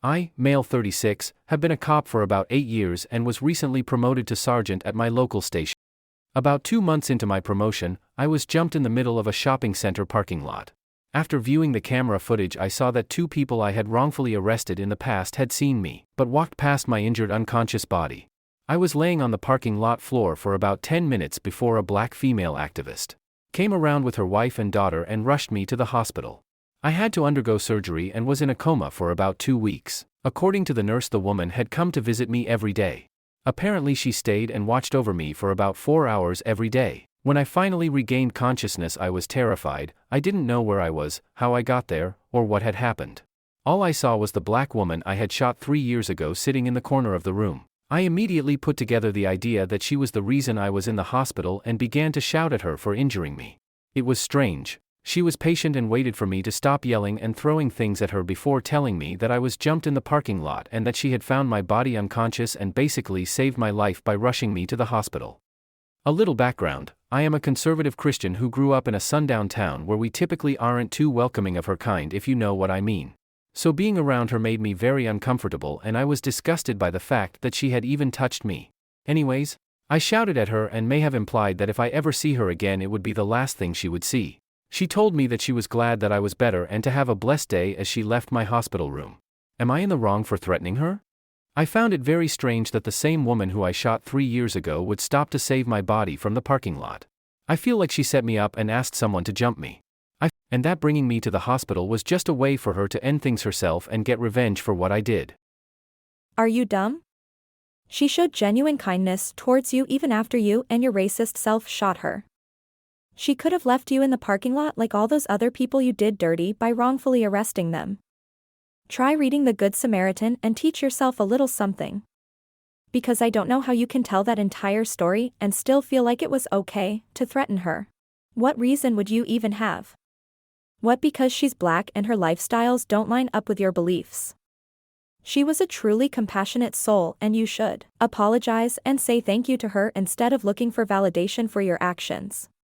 I, male 36, have been a cop for about 8 years and was recently promoted to sergeant at my local station. About 2 months into my promotion, I was jumped in the middle of a shopping center parking lot. After viewing the camera footage, I saw that 2 people I had wrongfully arrested in the past had seen me, but walked past my injured unconscious body. I was laying on the parking lot floor for about 10 minutes before a black female activist came around with her wife and daughter and rushed me to the hospital. I had to undergo surgery and was in a coma for about 2 weeks. According to the nurse, the woman had come to visit me every day. Apparently she stayed and watched over me for about 4 hours every day. When I finally regained consciousness, I was terrified. I didn't know where I was, how I got there, or what had happened. All I saw was the black woman I had shot 3 years ago sitting in the corner of the room. I immediately put together the idea that she was the reason I was in the hospital and began to shout at her for injuring me. It was strange. She was patient and waited for me to stop yelling and throwing things at her before telling me that I was jumped in the parking lot and that she had found my body unconscious and basically saved my life by rushing me to the hospital. A little background: I am a conservative Christian who grew up in a sundown town where we typically aren't too welcoming of her kind, if you know what I mean. So being around her made me very uncomfortable, and I was disgusted by the fact that she had even touched me. Anyways, I shouted at her and may have implied that if I ever see her again it would be the last thing she would see. She told me that she was glad that I was better and to have a blessed day as she left my hospital room. Am I in the wrong for threatening her? I found it very strange that the same woman who I shot 3 years ago would stop to save my body from the parking lot. I feel like she set me up and asked someone to jump me. And that bringing me to the hospital was just a way for her to end things herself and get revenge for what I did. Are you dumb? She showed genuine kindness towards you even after you and your racist self shot her. She could have left you in the parking lot like all those other people you did dirty by wrongfully arresting them. Try reading The Good Samaritan and teach yourself a little something. Because I don't know how you can tell that entire story and still feel like it was okay to threaten her. What reason would you even have? What, because she's black and her lifestyles don't line up with your beliefs? She was a truly compassionate soul and you should apologize and say thank you to her instead of looking for validation for your actions.